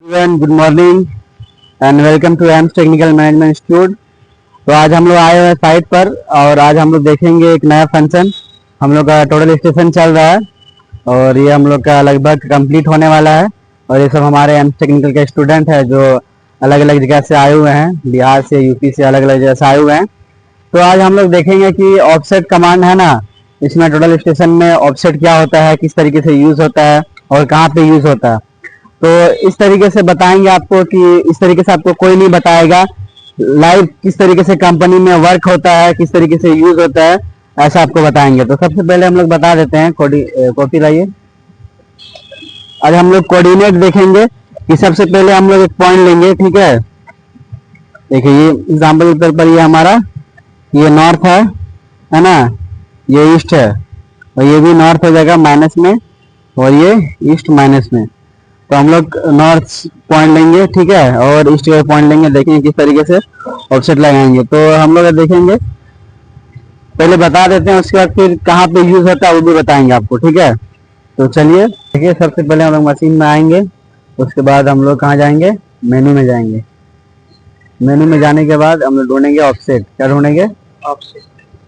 Everyone, good morning and welcome to AIMS technical management institute. तो आज हम लोग आए हुए हैं साइट पर और आज हम लोग देखेंगे एक नया फंक्शन। हम लोग का टोटल स्टेशन चल रहा है और ये हम लोग का लगभग कंप्लीट होने वाला है। और ये सब हमारे एम्स टेक्निकल के स्टूडेंट है जो अलग अलग जगह से आए हुए हैं, बिहार से, यूपी से, अलग अलग जगह से आए हुए हैं। तो आज हम लोग देखेंगे कि ऑफसेट कमांड है ना, इसमें टोटल स्टेशन में ऑफसेट क्या होता है, किस तरीके से यूज होता है और कहाँ पे यूज होता है। तो इस तरीके से बताएंगे आपको कि इस तरीके से आपको कोई नहीं बताएगा लाइव किस तरीके से कंपनी में वर्क होता है, किस तरीके से यूज होता है, ऐसा आपको बताएंगे। तो सबसे पहले हम लोग बता देते हैं, कॉपी लाइए। आज हम लोग कोऑर्डिनेट देखेंगे कि सबसे पहले हम लोग एक पॉइंट लेंगे, ठीक है। देखिए ये एग्जाम्पल के तौर पर ये हमारा ये नॉर्थ है ना, ये ईस्ट है और ये भी नॉर्थ हो जाएगा माइनस में और ये ईस्ट माइनस में। तो हम लोग नॉर्थ पॉइंट लेंगे, ठीक है, और ईस्ट का पॉइंट लेंगे, देखेंगे किस तरीके से ऑफसेट लगाएंगे। तो हम लोग देखेंगे, पहले बता देते हैं, उसके बाद फिर कहाँ पे यूज होता है वो भी बताएंगे आपको, ठीक है। तो चलिए देखिए, सबसे पहले हम लोग मशीन में आएंगे, उसके बाद हम लोग कहाँ जाएंगे, मेनू में जाएंगे। मेनू में जाने के बाद हम लोग ढूंढेंगे ऑफसेट। क्या ढूंढेंगे?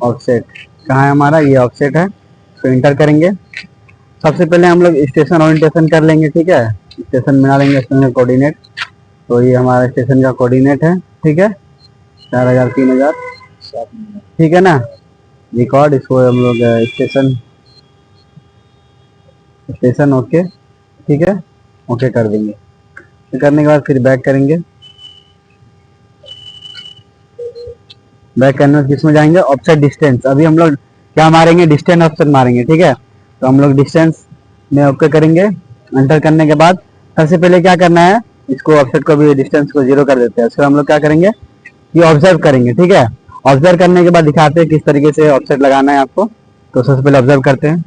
ऑफसेट कहाँ है हमारा, ये ऑफसेट है। तो इंटर करेंगे। सबसे पहले हम लोग स्टेशन ओरिएंटेशन कर लेंगे, ठीक है। स्टेशन बना लेंगे, स्टेशन कोऑर्डिनेट। तो ये हमारा स्टेशन का कोऑर्डिनेट है, ठीक है, 4000 3000, ठीक है ना। रिकॉर्ड इसको हम लोग स्टेशन ओके, ठीक है, ओके कर देंगे। तो करने के बाद फिर बैक करेंगे। बैक करने में किसमें जाएंगे, ऑफसेट डिस्टेंस। अभी हम लोग क्या मारेंगे, डिस्टेंस ऑफसेट मारेंगे, ठीक है। तो हम लोग डिस्टेंस में ओके करेंगे। एंटर करने के बाद सबसे पहले क्या करना है, इसको ऑफसेट को भी डिस्टेंस को 0 कर देते हैं। उसके हम लोग क्या करेंगे, ये ऑब्जर्व करेंगे, ठीक है। ऑब्जर्व करने के बाद दिखाते हैं किस तरीके से ऑफसेट लगाना है आपको। तो सबसे पहले ऑब्जर्व करते हैं।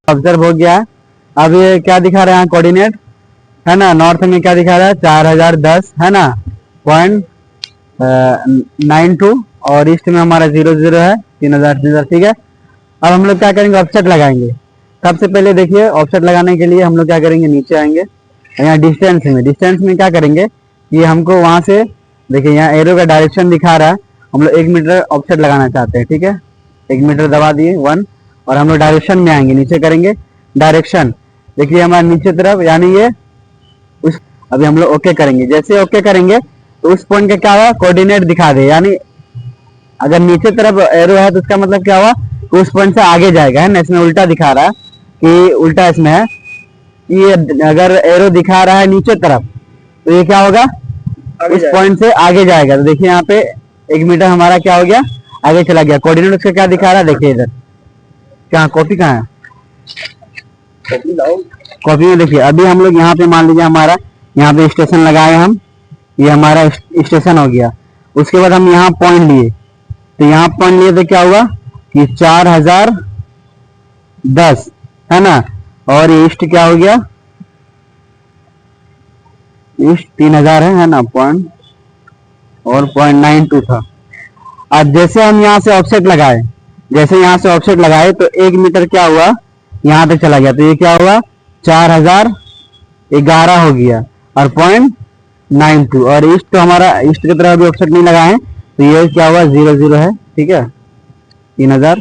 ऑब्जर्व हो गया है। अब ये क्या दिखा रहा है, कोऑर्डिनेट है ना। नॉर्थ में क्या दिखा रहा है, 4010 है ना, 0.92 और ईस्ट में हमारा 00 है, 3000, ठीक है। अब हम लोग क्या करेंगे, ऑफसेट लगाएंगे। सबसे पहले देखिए, ऑफसेट लगाने के लिए हम लोग क्या करेंगे, नीचे आएंगे। यहाँ डिस्टेंस में क्या करेंगे, ये हमको वहां से देखिए, यहाँ एरो का डायरेक्शन दिखा रहा है। हम लोग 1 मीटर ऑफसेट लगाना चाहते हैं, ठीक है। 1 मीटर दबा दिए 1 और हम लोग डायरेक्शन में आएंगे, नीचे करेंगे डायरेक्शन। देखिए हमारे नीचे तरफ, यानी ये उस, अभी हम लोग ओके करेंगे। जैसे ओके करेंगे तो उस पॉइंट का क्या हुआ, कोऑर्डिनेट दिखा दे। यानी अगर नीचे तरफ एरो है तो उसका मतलब क्या हुआ, उस पॉइंट से आगे जाएगा, है ना। इसमें उल्टा दिखा रहा है कि उल्टा इसमें है कि अगर एरो दिखा रहा है नीचे तरफ तो ये क्या होगा, उस पॉइंट से आगे जाएगा। तो देखिए यहाँ पे 1 मीटर हमारा क्या हो गया, आगे चला गया। कोऑर्डिनेट उसका क्या दिखा रहा है, देखिए इधर। क्या कॉपी कहाँ है, कॉपी में देखिए। अभी हम लोग यहाँ पे मान लीजिए हमारा यहाँ पे स्टेशन लगाए हम, ये हमारा स्टेशन हो गया। उसके बाद हम यहाँ पॉइंट लिए, तो यहाँ पॉइंट लिए तो क्या हुआ कि 4010 है ना, और ईस्ट क्या हो गया, ईस्ट 3000 है ना, पॉइंट और 0.92 था। अब जैसे हम यहाँ से ऑफसेट लगाए, तो 1 मीटर क्या हुआ, यहाँ तक चला गया। तो ये क्या हुआ, 4011 हो गया और 0.92। और ईस्ट तो हमारा, ईस्ट की तरफ अभी ऑफसेट नहीं लगाए, तो ये क्या हुआ, 00 है, ठीक है, 3000,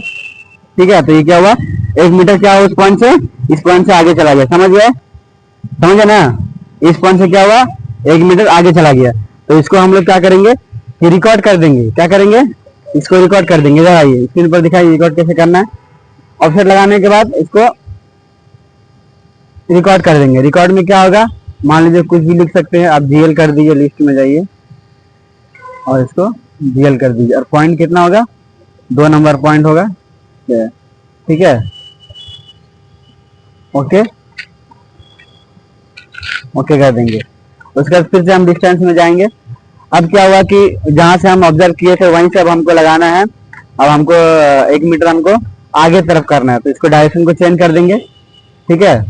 ठीक है। तो ये क्या हुआ, 1 मीटर क्या हुआ, उस पॉइंट से, इस पॉइंट से आगे चला गया। समझ गए ना, इस पॉइंट से क्या हुआ, 1 मीटर आगे चला गया। तो इसको हम लोग क्या करेंगे कि रिकॉर्ड कर देंगे। क्या करेंगे, इसको रिकॉर्ड कर देंगे। इधर आइए, स्क्रीन पर दिखाइए रिकॉर्ड कैसे करना है। ऑफसेट लगाने के बाद इसको रिकॉर्ड कर देंगे। रिकॉर्ड में क्या होगा, मान लीजिए कुछ भी लिख सकते हैं आप, जीएल कर दीजिए, लिस्ट में जाइए और इसको जीएल कर दीजिए। और पॉइंट कितना होगा, 2 नंबर पॉइंट होगा, ठीक है, ओके ओके कर देंगे। उसके बाद फिर से हम डिस्टेंस में जाएंगे। अब क्या हुआ कि जहां से हम ऑब्जर्व किए थे वहीं से अब हमको लगाना है। अब हमको 1 मीटर हमको आगे तरफ करना है, तो इसको डायरेक्शन को चेंज कर देंगे, ठीक है,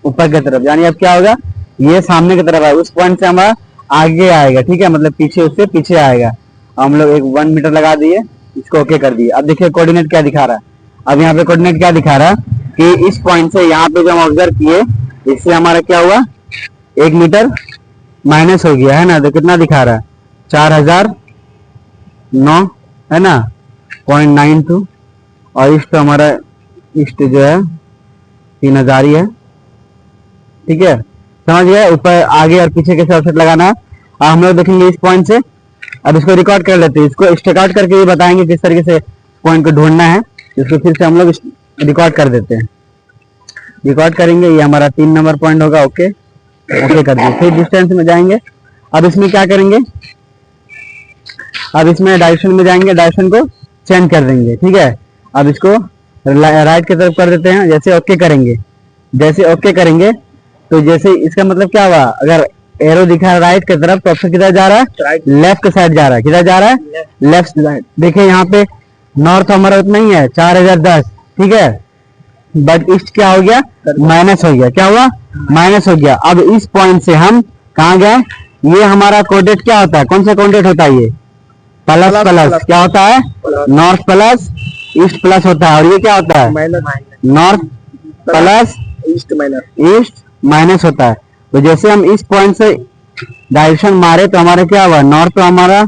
ऊपर की तरफ। यानी अब क्या होगा, ये सामने की तरफ है, उस पॉइंट से हमारा आगे आएगा, ठीक है, मतलब पीछे, उससे पीछे आएगा। हम लोग 1 मीटर लगा दिए, इसको ओके कर दिए। अब देखिए कोऑर्डिनेट क्या दिखा रहा है। अब यहाँ पे कोऑर्डिनेट क्या दिखा रहा है, कि इस पॉइंट से यहाँ पे जो हम ऑब्जर्व किए, इससे हमारा क्या हुआ, 1 मीटर माइनस हो गया है ना। तो कितना दिखा रहा है, 4009 है ना, 0.92। और इस तो हमारा इस्ट जो है 3000 ही है। ठीक है, समझ गए। ऊपर आगे और पीछे कैसे ऑफसेट लगाना है हम लोग देखेंगे इस पॉइंट से। अब इसको रिकॉर्ड कर लेते हैं, इसको स्टेक आउट करके ये बताएंगे किस तरीके से पॉइंट को ढूंढना है। इसको फिर से हम लोग रिकॉर्ड कर देते हैं, रिकॉर्ड करेंगे। ये हमारा 3 नंबर पॉइंट होगा। ओके ओके कर दिए। फिर डिस्टेंस में जाएंगे। अब इसमें क्या करेंगे, अब इसमें डायरेक्शन में जाएंगे, डायरेक्शन को चेंज कर देंगे। ठीक है, अब इसको राइट की तरफ कर देते हैं। जैसे ओके करेंगे, जैसे ओके करेंगे तो जैसे इसका मतलब क्या हुआ, अगर एरो दिखा है राइट की तरफ तो ऑप्शन किधर जा रहा है, लेफ्ट साइड जा रहा है। किधर जा रहा है, लेफ्ट साइड। देखिए यहाँ पे नॉर्थ हमारा उतना ही है 4010, ठीक है, बट ईस्ट क्या हो गया, माइनस हो गया। क्या हुआ, माइनस हो गया। अब इस पॉइंट से हम कहाँ गए, ये हमारा कोऑर्डिनेट क्या होता है, कौन सा कोऑर्डिनेट होता है, ये प्लस प्लस क्या होता है, नॉर्थ प्लस ईस्ट प्लस होता है। और ये क्या होता है, नॉर्थ प्लस ईस्ट माइनस होता है। तो जैसे हम इस पॉइंट से डायरेक्शन मारे तो हमारा क्या हुआ, नॉर्थ तो हमारा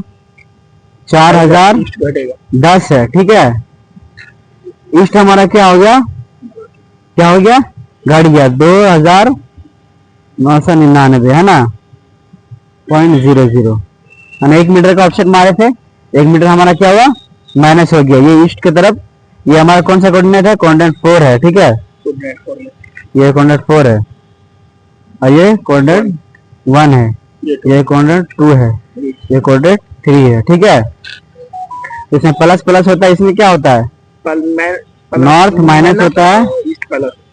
4010 है। ठीक है, ईस्ट हमारा क्या हो गया, क्या हो गया, घट गया 2999 है ना, 0.00। 1 मीटर का ऑप्शन मारे थे, 1 मीटर हमारा क्या हुआ, माइनस हो गया। ये ईस्ट की तरफ, ये हमारा कौन सा कोऑर्डिनेट है, कोऑर्डिनेट 4 है। ठीक है, ये कोऑर्डिनेट 4 है और ये कोऑर्डिनेट 1 है, ये कोऑर्डिनेट 2 है, ये कोऑर्डिनेट 3 है। ठीक है, इसमें प्लस प्लस होता है, इसमें क्या होता है, नॉर्थ माइनस होता है,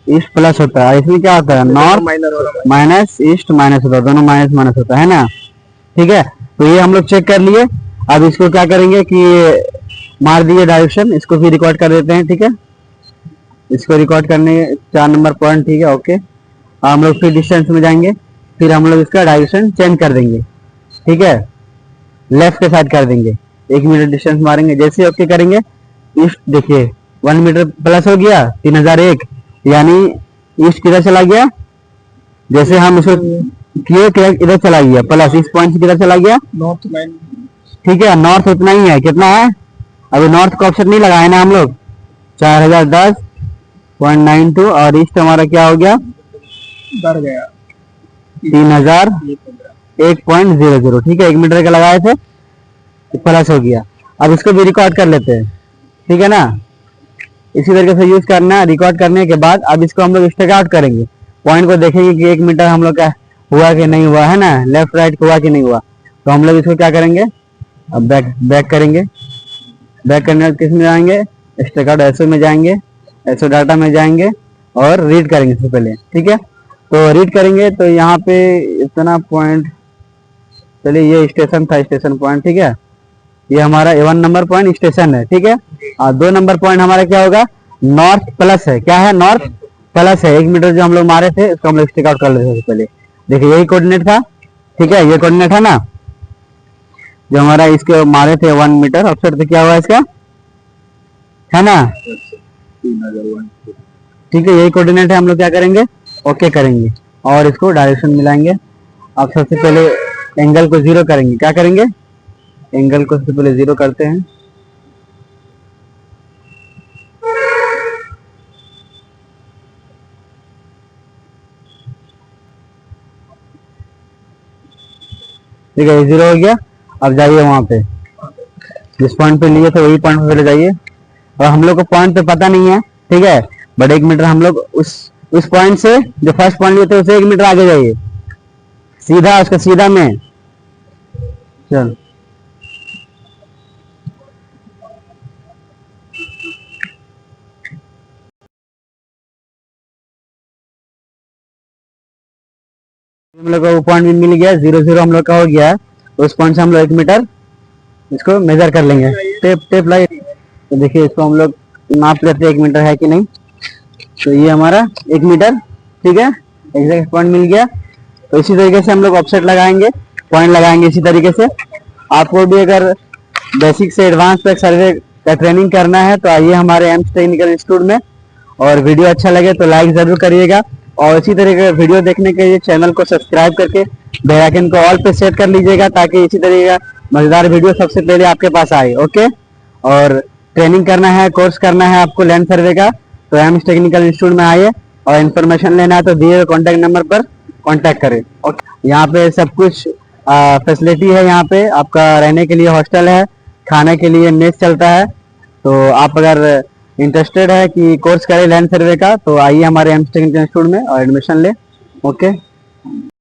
ईस्ट प्लस होता है। इसमें क्या होता है, नॉर्थ माइनस ईस्ट माइनस होता है, दोनों माइनस माइनस होता है ना। ठीक है, तो ये हम लोग चेक कर लिए। अब इसको क्या करेंगे कि मार दिए डायरेक्शन, इसको भी रिकॉर्ड कर देते हैं। ठीक है, इसको रिकॉर्ड करने 4 नंबर पॉइंट। ठीक है, ओके। हम लोग फिर डिस्टेंस में जाएंगे, फिर हम लोग इसका डायरेक्शन चेंज कर देंगे। ठीक है, लेफ्ट के साइड कर देंगे, 1 मीटर डिस्टेंस मारेंगे। जैसे ओके करेंगे, ईस्ट देखिए 1 मीटर प्लस हो गया 3001, यानी ईस्ट किधर चला गया, जैसे हम इसको किए इधर चला गया, प्लस इस पॉइंट से किधर चला गया, नॉर्थ। ठीक है, नॉर्थ उतना ही है, कितना है, अभी नॉर्थ का ऑप्शन नहीं लगाए ना हम लोग, 4010.92। और ईस्ट हमारा क्या हो गया, बढ़ गया 3001.00। ठीक है, 1 मीटर का लगाए थे तो प्लस हो गया। अब इसको भी रिकॉर्ड कर लेते हैं। ठीक है ना, इसी तरीके से यूज करना है। रिकॉर्ड करने के बाद अब इसको हम लोग स्टेक आउट करेंगे, पॉइंट को देखेंगे कि 1 मीटर हम लोग का हुआ कि नहीं हुआ है ना, लेफ्ट राइट हुआ कि नहीं हुआ। तो हम लोग इसको क्या करेंगे, अब बैक करेंगे। बैक करने किस में जाएंगे, स्टेक आउट एसओ में जाएंगे, एसओ डाटा में जाएंगे और रीड करेंगे सबसे पहले। ठीक है, तो रीड करेंगे तो यहाँ पे इतना पॉइंट, चलिए ये स्टेशन था, स्टेशन पॉइंट। ठीक है, ये हमारा 1 नंबर पॉइंट स्टेशन है। ठीक है, और 2 नंबर पॉइंट हमारा क्या होगा, नॉर्थ प्लस है। क्या है, नॉर्थ प्लस है। 1 मीटर जो हम लोग मारे थे इसको हम लोग स्टिक आउट कर लेते हैं पहले। देखिए यही कोऑर्डिनेट था। ठीक है, ये कोऑर्डिनेट है ना, जो हमारा इसके मारे थे 1 मीटर ऑफसेट से, क्या हुआ इसका, है ना। ठीक है, यही कोऑर्डिनेट है। हम लोग क्या करेंगे, ओके करेंगे और इसको डायरेक्शन मिलाएंगे। अब सबसे पहले एंगल को 0 करेंगे। क्या करेंगे, एंगल को सबसे पहले 0 करते हैं। ठीक है, 0 हो गया। अब जाइए वहां पे जिस पॉइंट पे लिए थे वही पॉइंट पे पहले जाइए। और हम लोग को पॉइंट पे पता नहीं है, ठीक है, बट 1 मीटर हम लोग उस पॉइंट से जो फर्स्ट पॉइंट लिए थे उसे 1 मीटर आगे जाइए, सीधा उसका सीधा में चल। हम लोग को पॉइंट भी मिल गया, 0 हम लोग का हो गया। उस पॉइंट से हम लोग 1 मीटर इसको मेजर कर लेंगे। टेप लाइट, तो देखिए इसको हम लोग नाप लेते हैं 1 मीटर है कि नहीं। तो ये हमारा 1 मीटर, ठीक है, एग्जैक्ट पॉइंट मिल गया। तो इसी तरीके से हम लोग ऑफसेट लगाएंगे, पॉइंट लगाएंगे इसी तरीके से। आपको भी अगर बेसिक से एडवांस तक सर्वे का ट्रेनिंग करना है तो आइए हमारे एम्स टेक्निकल इंस्टीट्यूट में, और वीडियो अच्छा लगे तो लाइक जरूर करिएगा, और इसी तरह के वीडियो देखने के लिए चैनल को सब्सक्राइब करके बेल आइकन को ऑल पे सेट कर लीजिएगा, ताकि इसी तरह का मजेदार वीडियो सबसे पहले आपके पास आए। ओके, और ट्रेनिंग करना है, कोर्स करना है आपको लैंड सर्वे का, तो एम्स टेक्निकल इंस्टीट्यूट में आइए, और इन्फॉर्मेशन लेना है तो दिए हुए कॉन्टैक्ट नंबर पर कॉन्टैक्ट करें। ओके, यहाँ पे सब कुछ फैसिलिटी है, यहाँ पे आपका रहने के लिए हॉस्टल है, खाने के लिए मेस चलता है। तो आप अगर इंटरेस्टेड है कि कोर्स करें लैंड सर्वे का, तो आइए हमारे एम्स टेक्निकल इंस्टीट्यूट में और एडमिशन ले। ओके।